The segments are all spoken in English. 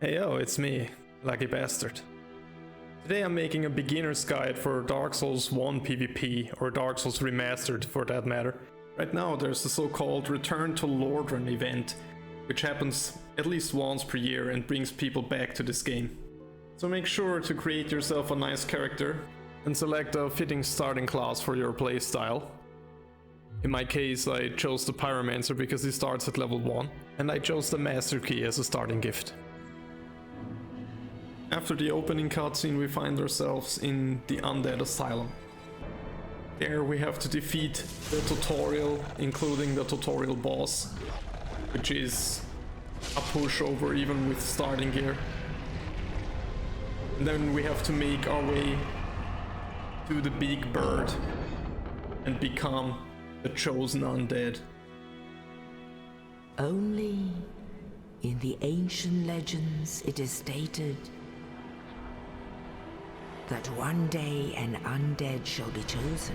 Hey yo, it's me, Lucky Bastard. Today I'm making a beginner's guide for Dark Souls 1 PvP, or Dark Souls Remastered for that matter. Right now there's the so-called Return to Lordran event, which happens at least once per year and brings people back to this game. So make sure to create yourself a nice character and select a fitting starting class for your playstyle. In my case I chose the Pyromancer because he starts at level 1, and I chose the Master Key as a starting gift. After the opening cutscene we find ourselves in the Undead Asylum. There we have to defeat the tutorial, including the tutorial boss, which is a pushover even with starting gear. And then we have to make our way to the big bird and become the chosen undead. Only in the ancient legends it is stated that one day an undead shall be chosen.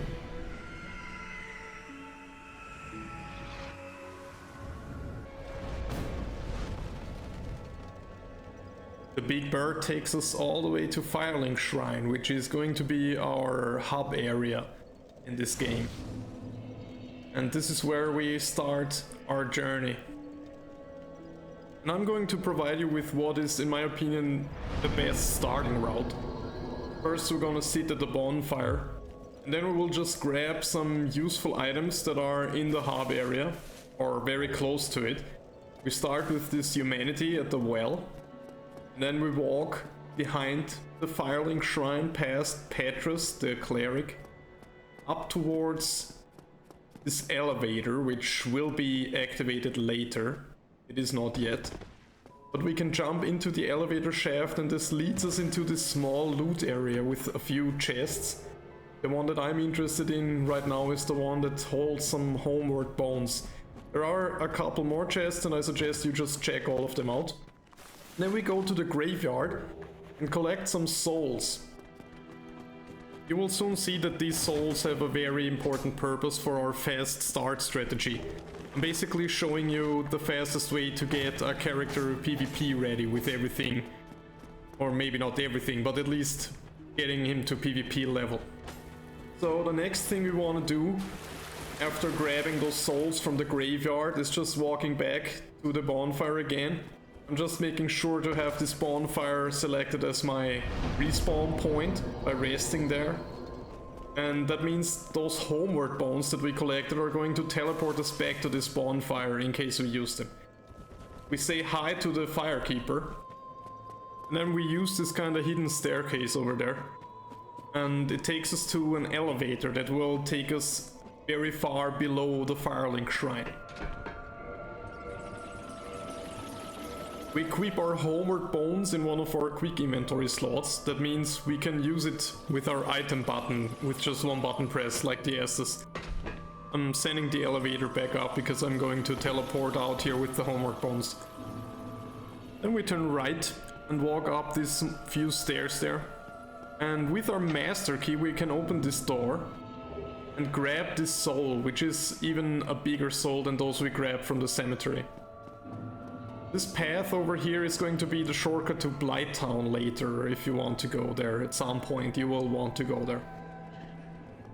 The big bird takes us all the way to Firelink Shrine, which is going to be our hub area in this game. And this is where we start our journey. And I'm going to provide you with what is, in my opinion, the best starting route. First we're gonna sit at the bonfire, and then we will just grab some useful items that are in the hub area, or very close to it. We start with this humanity at the well, and then we walk behind the Firelink Shrine past Petrus, the cleric, up towards this elevator, which will be activated later. It is not yet. But we can jump into the elevator shaft, and this leads us into this small loot area with a few chests. The one that I'm interested in right now is the one that holds some homeward bones. There are a couple more chests and I suggest you just check all of them out. Then we go to the graveyard and collect some souls. You will soon see that these souls have a very important purpose for our fast start strategy. I'm basically showing you the fastest way to get a character PvP ready with everything. Or maybe not everything, but at least getting him to PvP level. So the next thing we want to do after grabbing those souls from the graveyard is just walking back to the bonfire again. I'm just making sure to have this bonfire selected as my respawn point by resting there. And that means those homeward bones that we collected are going to teleport us back to this bonfire in case we use them. We say hi to the firekeeper, and then we use this kind of hidden staircase over there. And it takes us to an elevator that will take us very far below the Firelink Shrine. We equip our homeward bones in one of our quick inventory slots. That means we can use it with our item button with just one button press, like the Estus. I'm sending the elevator back up because I'm going to teleport out here with the homeward bones. Then we turn right and walk up these few stairs there. And with our Master Key we can open this door and grab this soul, which is even a bigger soul than those we grabbed from the cemetery. This path over here is going to be the shortcut to Blighttown later. If you want to go there at some point, you will want to go there.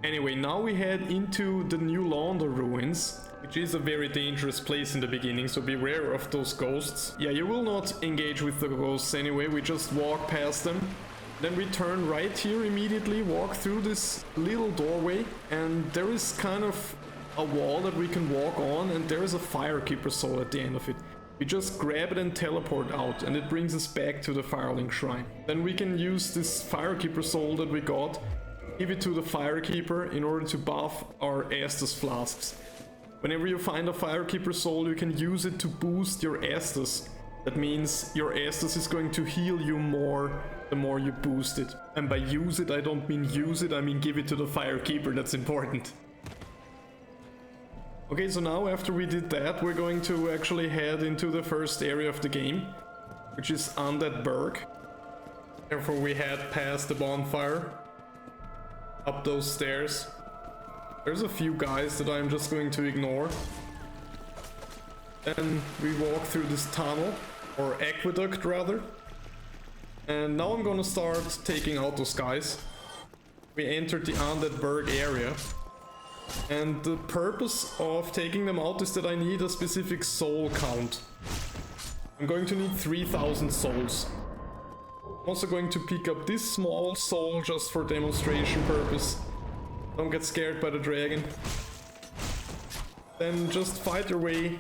Anyway, now we head into the New Launder ruins, which is a very dangerous place in the beginning, so beware of those ghosts. Yeah, you will not engage with the ghosts anyway, we just walk past them. Then we turn right here immediately, walk through this little doorway, and there is kind of a wall that we can walk on, and there is a Firekeeper soul at the end of it. We just grab it and teleport out, and it brings us back to the Firelink Shrine. Then we can use this Firekeeper soul that we got, give it to the Firekeeper in order to buff our Estus flasks. Whenever you find a Firekeeper soul, you can use it to boost your Estus. That means your Estus is going to heal you more the more you boost it. And by use it, I don't mean use it, I mean give it to the Firekeeper, that's important. Okay, so now after we did that, we're going to actually head into the first area of the game, which is Undead Burg. Therefore we head past the bonfire, up those stairs. There's a few guys that I'm just going to ignore. Then we walk through this tunnel, or aqueduct rather, And now I'm gonna start taking out those guys. We entered the Undead Berg area. And the purpose of taking them out is that I need a specific soul count. I'm going to need 3,000 souls. I'm also going to pick up this small soul just for demonstration purpose. Don't get scared by the dragon. Then just fight your way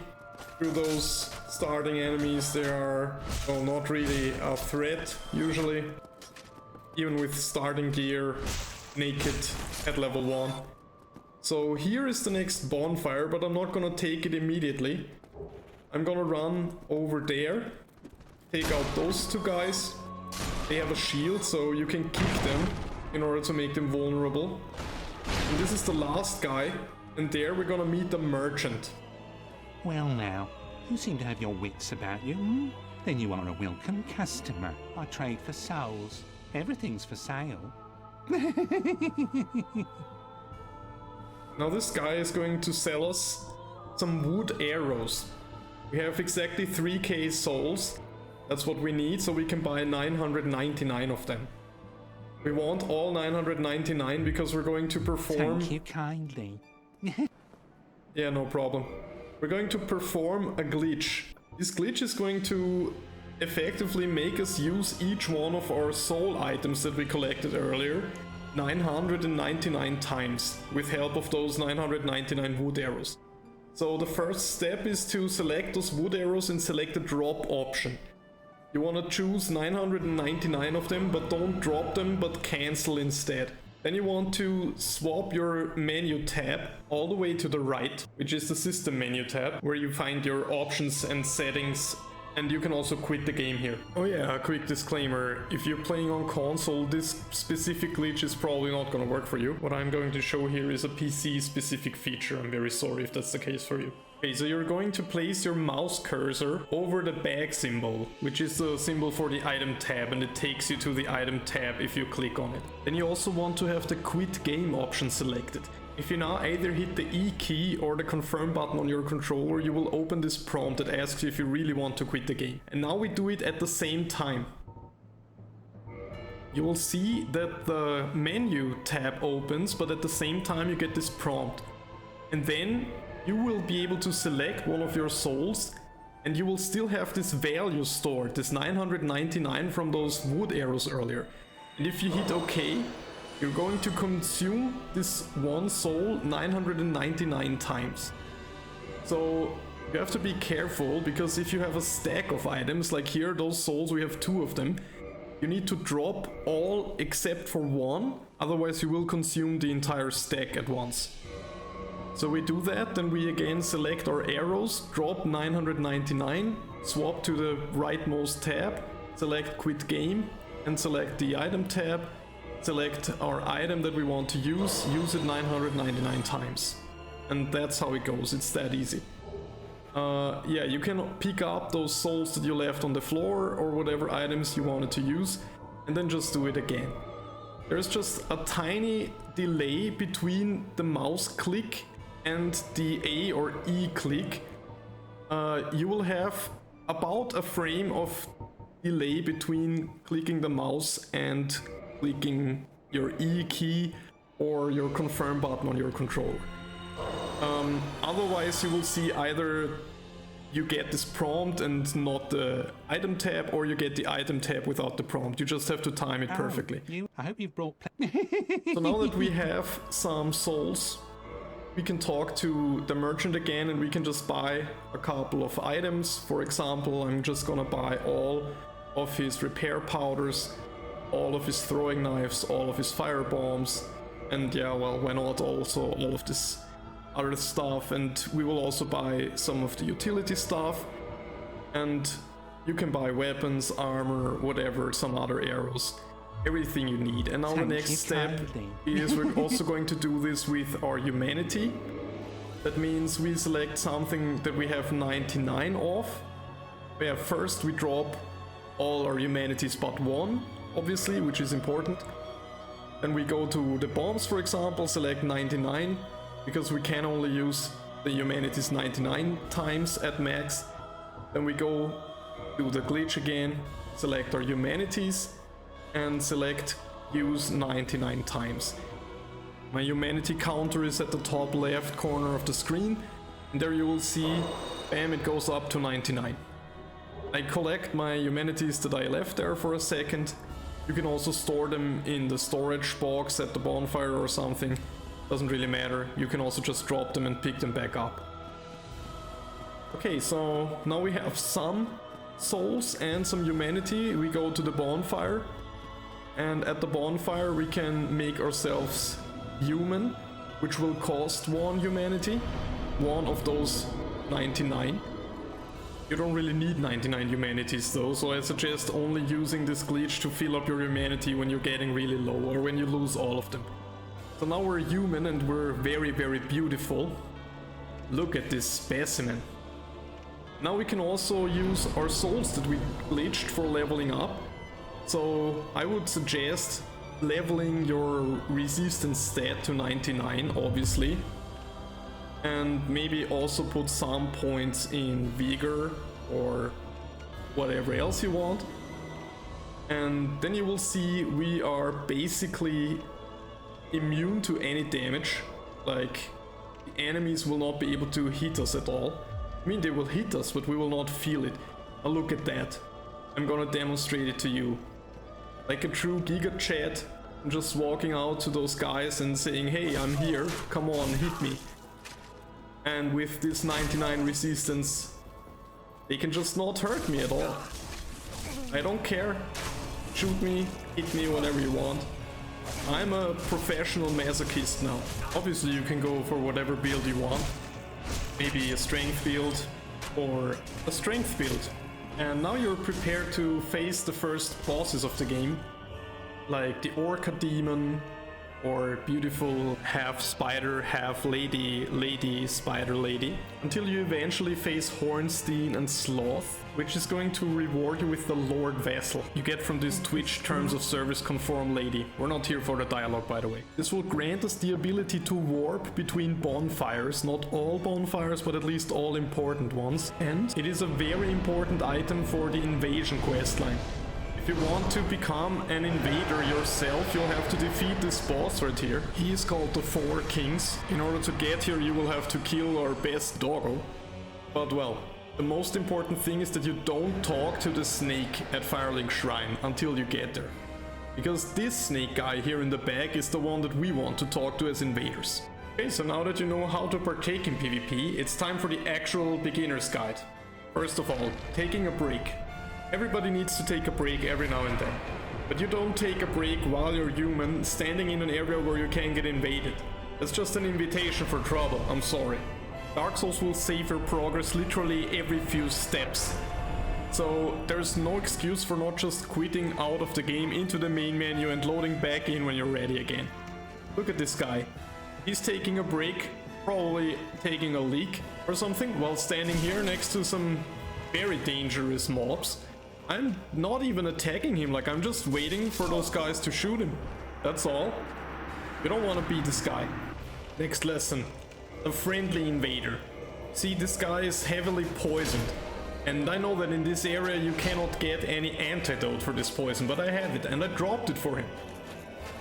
through those starting enemies. They are, well, not really a threat usually. Even with starting gear, naked at level 1. So here is the next bonfire, but I'm not gonna take it immediately. I'm gonna run over there, take out those two guys. They have a shield, so you can kick them in order to make them vulnerable. And this is the last guy, and there we're gonna meet the merchant. Well now, you seem to have your wits about you, hmm? Then you are a welcome customer. I trade for souls. Everything's for sale. Now this guy is going to sell us some wood arrows. We have exactly 3k souls. That's what we need, so we can buy 999 of them. We want all 999 because we're going to perform... Thank you kindly. Yeah, no problem. We're going to perform a glitch. This glitch is going to effectively make us use each one of our soul items that we collected earlier 999 times with help of those 999 wood arrows. So the first step is to select those wood arrows and select the drop option. You want to choose 999 of them, but don't drop them, but cancel instead. Then you want to swap your menu tab all the way to the right, which is the system menu tab, where you find your options and settings. And you can also quit the game here. Oh yeah, a quick disclaimer. If you're playing on console, this specific glitch is probably not gonna work for you. What I'm going to show here is a PC specific feature. I'm very sorry if that's the case for you. Okay, so you're going to place your mouse cursor over the bag symbol, which is the symbol for the item tab, and it takes you to the item tab if you click on it. Then you also want to have the quit game option selected. If you now either hit the E key or the confirm button on your controller, you will open this prompt that asks you if you really want to quit the game. And now we do it at the same time. You will see that the menu tab opens, but at the same time you get this prompt. And then you will be able to select one of your souls, and you will still have this value stored, this 999 from those wood arrows earlier. And if you hit OK, you're going to consume this one soul 999 times. So you have to be careful, because if you have a stack of items, like here, those souls, we have 2 of them, you need to drop all except for 1, otherwise you will consume the entire stack at once. So we do that, then we again select our arrows, drop 999, swap to the rightmost tab, select quit game, and select the item tab. Select our item that we want to use it 999 times. And that's how it goes, it's that easy. Yeah, you can pick up those souls that you left on the floor or whatever items you wanted to use, and then just do it again. There's just a tiny delay between the mouse click and the A or E click. You will have about a frame of delay between clicking the mouse and clicking your E key or your confirm button on your controller. Otherwise you will see either you get this prompt and not the item tab, or you get the item tab without the prompt. You just have to time it perfectly. I hope you've brought... So now that we have some souls, we can talk to the merchant again, and we can just buy a couple of items. For example, I'm just gonna buy all of his repair powders, all of his throwing knives, all of his fire bombs, and yeah, well, why not also all of this other stuff. And we will also buy some of the utility stuff, and you can buy weapons, armor, whatever, some other arrows, everything you need. And now the next step is we're also going to do this with our humanity. That means we select something that we have 99 of. Yeah, first we drop all our humanities but 1, obviously, which is important. Then we go to the bombs, for example, select 99, because we can only use the humanities 99 times at max. Then we go do the glitch again, select our humanities, and select use 99 times. My humanity counter is at the top left corner of the screen, and there you will see, bam, it goes up to 99. I collect my humanities that I left there for a second. You can also store them in the storage box at the bonfire or something. Doesn't really matter. You can also just drop them and pick them back up. Okay, so now we have some souls and some humanity. We go to the bonfire, and at the bonfire we can make ourselves human, which will cost 1 humanity, one of those 99. You don't really need 99 humanities though, so I suggest only using this glitch to fill up your humanity when you're getting really low or when you lose all of them. So now we're human and we're very, very beautiful. Look at this specimen. Now we can also use our souls that we glitched for leveling up. So I would suggest leveling your resistance stat to 99, obviously. And maybe also put some points in vigor or whatever else you want. And then you will see we are basically immune to any damage. Like, the enemies will not be able to hit us at all. I mean, they will hit us, but we will not feel it. Now look at that. I'm gonna demonstrate it to you. Like a true Giga Chat, I'm just walking out to those guys and saying, hey, I'm here, come on, hit me. And with this 99 resistance, they can just not hurt me at all. I don't care. Shoot me, hit me, whatever you want. I'm a professional masochist now. Obviously you can go for whatever build you want. Maybe a strength build or a strength build. And now you're prepared to face the first bosses of the game, like the Orca Demon, or beautiful half spider, half lady spider lady, until you eventually face Hornstein and Sloth, which is going to reward you with the Lord Vessel you get from this Twitch Terms of Service conform lady. We're not here for the dialogue, by the way. This will grant us the ability to warp between bonfires, not all bonfires, but at least all important ones, and it is a very important item for the invasion questline. If you want to become an invader yourself, you'll have to defeat this boss right here. He is called the Four Kings. In order to get here, you will have to kill our best doggo. But well, the most important thing is that you don't talk to the snake at Firelink Shrine until you get there. Because this snake guy here in the back is the one that we want to talk to as invaders. Okay, so now that you know how to partake in PvP, it's time for the actual beginner's guide. First of all, taking a break. Everybody needs to take a break every now and then. But you don't take a break while you're human, standing in an area where you can get invaded. That's just an invitation for trouble, I'm sorry. Dark Souls will save your progress literally every few steps. So there's no excuse for not just quitting out of the game into the main menu and loading back in when you're ready again. Look at this guy. He's taking a break, probably taking a leak or something, while standing here next to some very dangerous mobs. I'm not even attacking him, like I'm just waiting for those guys to shoot him. That's all. You don't want to be this guy. Next lesson. A friendly invader. See, this guy is heavily poisoned. And I know that in this area you cannot get any antidote for this poison, but I have it and I dropped it for him.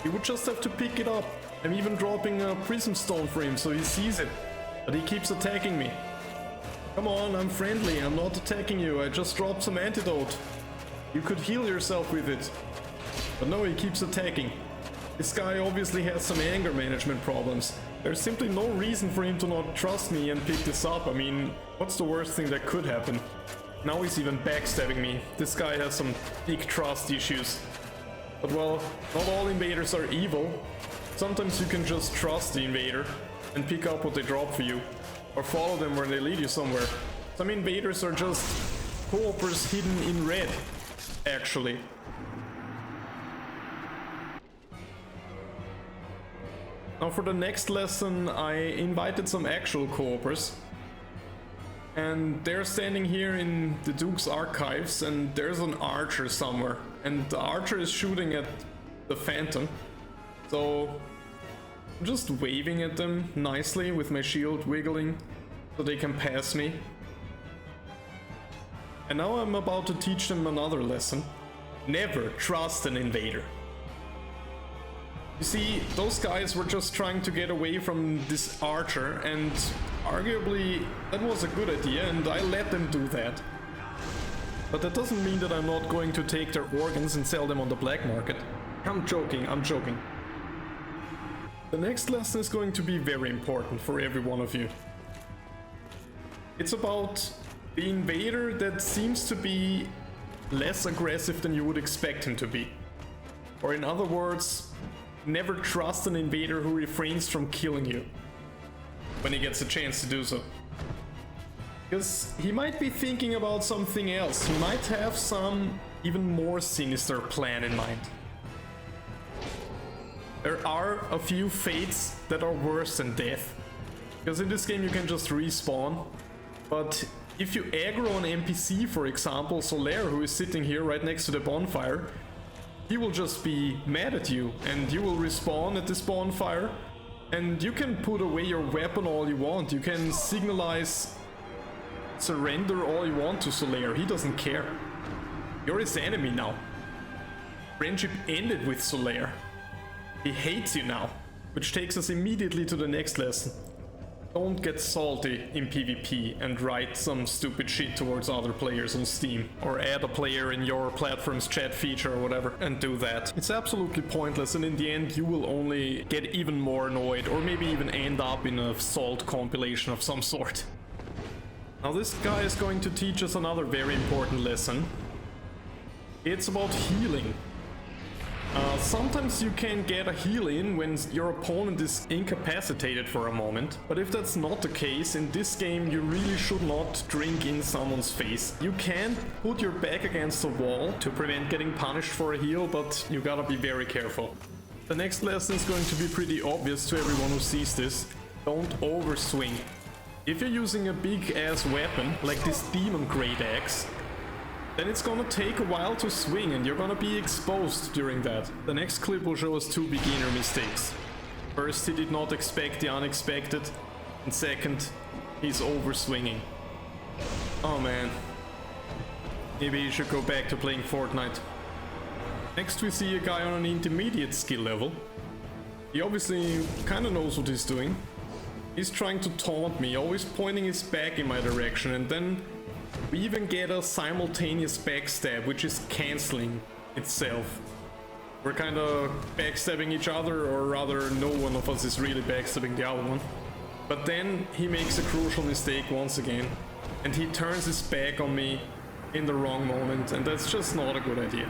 He would just have to pick it up. I'm even dropping a prism stone for him so he sees it. But he keeps attacking me. Come on, I'm friendly, I'm not attacking you, I just dropped some antidote. You could heal yourself with it. But no, he keeps attacking. This guy obviously has some anger management problems. There's simply no reason for him to not trust me and pick this up. I mean, what's the worst thing that could happen? Now he's even backstabbing me. This guy has some big trust issues. But well, not all invaders are evil. Sometimes you can just trust the invader and pick up what they drop for you. Or follow them where they lead you somewhere. Some invaders are just co-opers hidden in red, actually. Now for the next lesson I invited some actual co-opers. And they're standing here in the Duke's archives and there's an archer somewhere. And the archer is shooting at the phantom. So I'm just waving at them nicely with my shield wiggling so they can pass me. And now I'm about to teach them another lesson. Never trust an invader. You see, those guys were just trying to get away from this archer, and arguably that was a good idea, and I let them do that. But that doesn't mean that I'm not going to take their organs and sell them on the black market. I'm joking, I'm joking. The next lesson is going to be very important for every one of you. It's about the invader that seems to be less aggressive than you would expect him to be. Or in other words, never trust an invader who refrains from killing you when he gets a chance to do so. Because he might be thinking about something else. He might have some even more sinister plan in mind. There are a few fates that are worse than death. Because in this game you can just respawn. But if you aggro an NPC, for example, Solaire, who is sitting here right next to the bonfire, he will just be mad at you, and you will respawn at this bonfire, and you can put away your weapon all you want. You can signalize surrender all you want to Solaire. He doesn't care. You're his enemy now. Friendship ended with Solaire. He hates you now, which takes us immediately to the next lesson. Don't get salty in PvP and write some stupid shit towards other players on Steam, or add a player in your platform's chat feature or whatever, and do that. It's absolutely pointless, and in the end you will only get even more annoyed, or maybe even end up in a salt compilation of some sort. Now this guy is going to teach us another very important lesson. It's about healing. Sometimes you can get a heal in when your opponent is incapacitated for a moment, but if that's not the case, in this game you really should not drink in someone's face. You can put your back against the wall to prevent getting punished for a heal, but you gotta be very careful. The next lesson is going to be pretty obvious to everyone who sees this. Don't overswing. If you're using a big ass weapon, like this demon great axe, then it's gonna take a while to swing and you're gonna be exposed during that. The next clip will show us two beginner mistakes. First, he did not expect the unexpected, and second, he's overswinging. Oh man. Maybe you should go back to playing Fortnite. Next we see a guy on an intermediate skill level. He obviously kinda knows what he's doing. He's trying to taunt me, always pointing his back in my direction, and then we even get a simultaneous backstab, which is cancelling itself. We're kinda backstabbing each other, or rather no one of us is really backstabbing the other one. But then he makes a crucial mistake once again, and he turns his back on me in the wrong moment, and that's just not a good idea.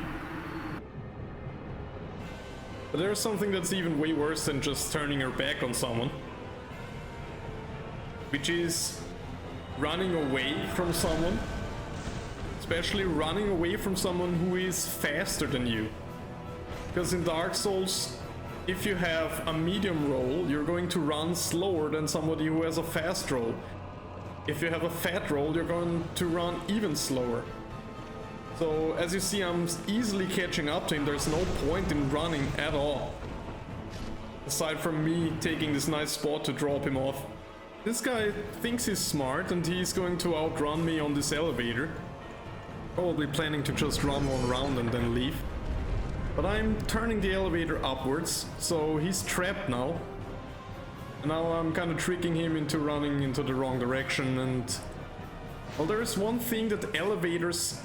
But there's something that's even way worse than just turning your back on someone, which is running away from someone, especially running away from someone who is faster than you. Because in Dark Souls, if you have a medium roll, you're going to run slower than somebody who has a fast roll. If you have a fat roll, you're going to run even slower. So as you see, I'm easily catching up to him. There's no point in running at all, aside from me taking this nice spot to drop him off. This guy thinks he's smart and he's going to outrun me on this elevator. Probably planning to just run one round and then leave. But I'm turning the elevator upwards, so he's trapped now. And now I'm kind of tricking him into running into the wrong direction, and well, there is one thing that elevators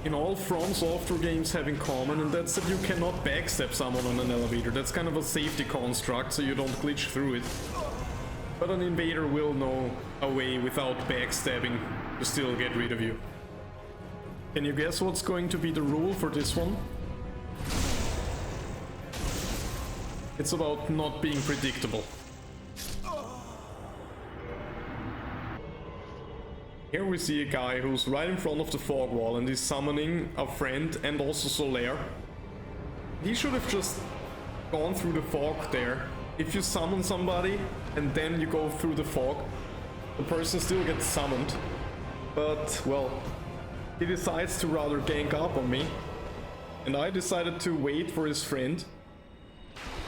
in all From Software games have in common, and that's that you cannot backstab someone on an elevator. That's kind of a safety construct, so you don't glitch through it. But an invader will know a way without backstabbing to still get rid of you. Can you guess what's going to be the rule for this one? It's about not being predictable. Here we see a guy who's right in front of the fog wall and is summoning a friend and also Solaire. He should have just gone through the fog there. If you summon somebody and then you go through the fog, the person still gets summoned. But, well, he decides to rather gank up on me. And I decided to wait for his friend.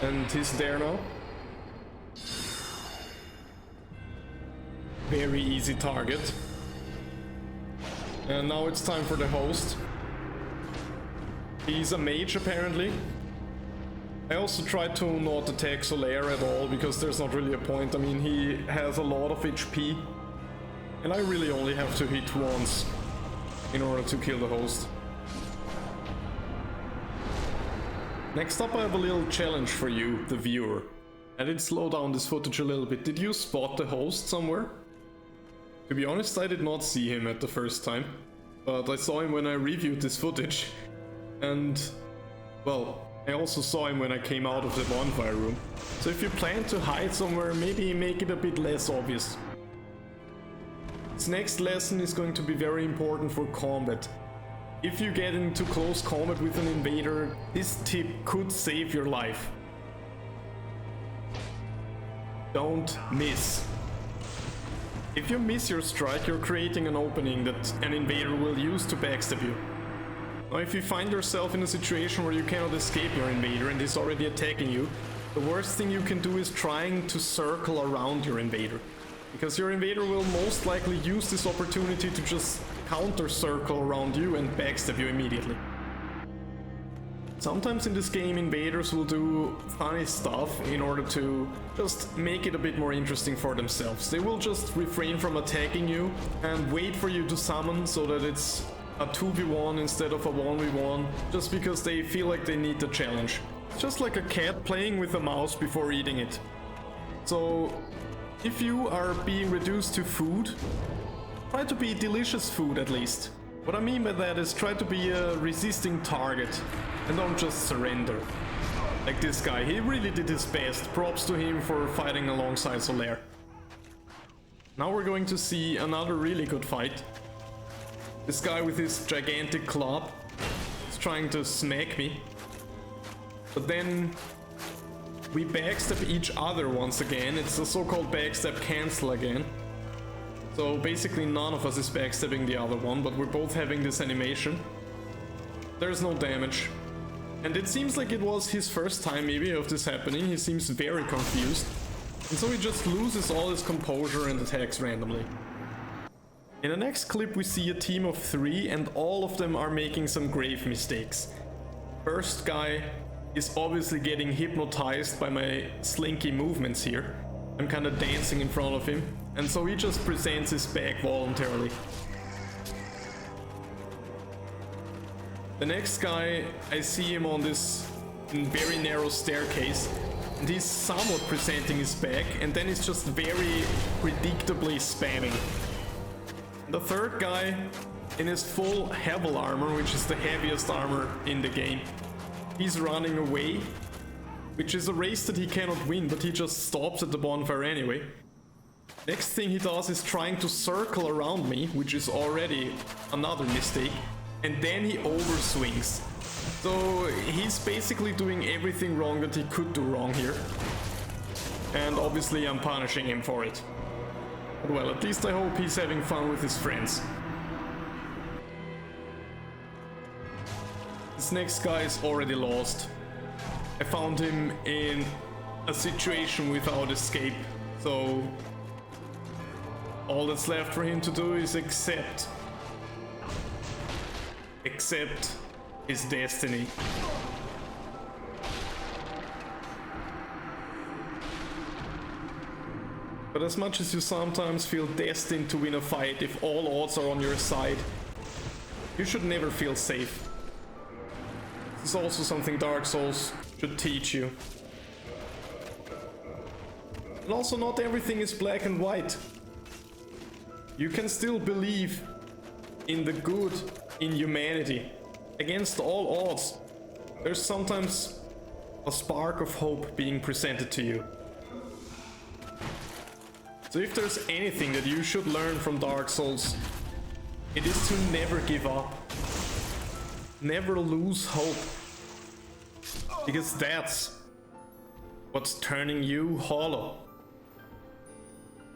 And he's there now. Very easy target. And now it's time for the host. He's a mage apparently. I also tried to not attack Solaire at all because there's not really a point. I mean, he has a lot of HP and I really only have to hit once in order to kill the host. Next up I have a little challenge for you, the viewer. I did slow down this footage a little bit. Did you spot the host somewhere? To be honest, I did not see him at the first time, but I saw him when I reviewed this footage. And, well, I also saw him when I came out of the bonfire room. So if you plan to hide somewhere, maybe make it a bit less obvious. This next lesson is going to be very important for combat. If you get into close combat with an invader, this tip could save your life. Don't miss. If you miss your strike, you're creating an opening that an invader will use to backstab you. Now if you find yourself in a situation where you cannot escape your invader and he's already attacking you, the worst thing you can do is trying to circle around your invader. Because your invader will most likely use this opportunity to just counter circle around you and backstab you immediately. Sometimes in this game invaders will do funny stuff in order to just make it a bit more interesting for themselves. They will just refrain from attacking you and wait for you to summon so that it's a 2v1 instead of a 1v1, just because they feel like they need the challenge. It's just like a cat playing with a mouse before eating it. So if you are being reduced to food, try to be delicious food at least. What I mean by that is try to be a resisting target and don't just surrender. Like this guy, he really did his best. Props to him for fighting alongside Solaire. Now we're going to see another really good fight. This guy with his gigantic club is trying to smack me. But then we backstab each other once again. It's a so-called backstab cancel again. So basically none of us is backstabbing the other one, but we're both having this animation. There's no damage. And it seems like it was his first time maybe of this happening. He seems very confused. And so he just loses all his composure and attacks randomly. In the next clip we see a team of 3 and all of them are making some grave mistakes. First guy is obviously getting hypnotized by my slinky movements here. I'm kind of dancing in front of him, and so he just presents his back voluntarily. The next guy, I see him on this very narrow staircase, and he's somewhat presenting his back, and then he's just very predictably spamming. The third guy, in his full Hevel armor, which is the heaviest armor in the game, he's running away, which is a race that he cannot win, but he just stops at the bonfire anyway. Next thing he does is trying to circle around me, which is already another mistake, and then he overswings. So he's basically doing everything wrong that he could do wrong here. And obviously I'm punishing him for it. But well, at least I hope he's having fun with his friends. This next guy is already lost. I found him in a situation without escape, so all that's left for him to do is accept his destiny. But as much as you sometimes feel destined to win a fight if all odds are on your side, you should never feel safe. This is also something Dark Souls should teach you. And also, not everything is black and white. You can still believe in the good in humanity. Against all odds, there's sometimes a spark of hope being presented to you. So if there's anything that you should learn from Dark Souls, it is to never give up. Never lose hope. Because that's what's turning you hollow.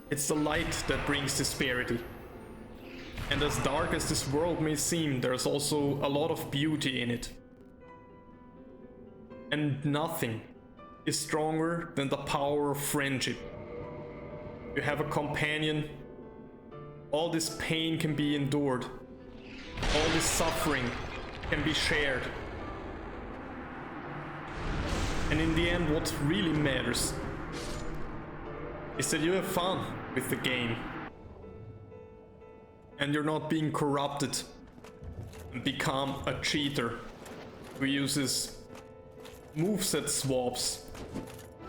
It's the light that brings disparity. And as dark as this world may seem, there's also a lot of beauty in it. And nothing is stronger than the power of friendship. You have a companion, all this pain can be endured, all this suffering can be shared, And in the end, what really matters is that you have fun with the game. And you're not being corrupted and become a cheater who uses moveset swaps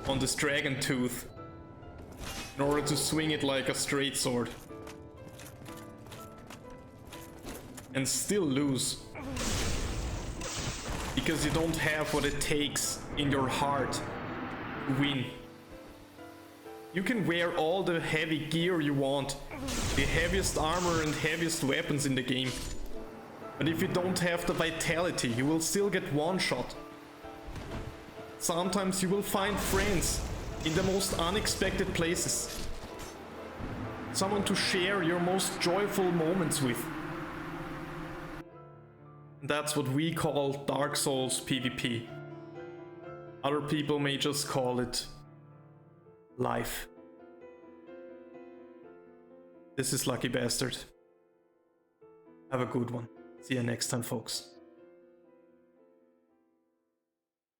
on this dragon tooth in order to swing it like a straight sword. And still lose. Because you don't have what it takes in your heart to win. You can wear all the heavy gear you want, the heaviest armor and heaviest weapons in the game. But if you don't have the vitality, you will still get one shot. Sometimes you will find friends in the most unexpected places. Someone to share your most joyful moments with. That's what we call Dark Souls PvP. Other people may just call it life. This is Lucky Bastard. Have a good one. See you next time, folks.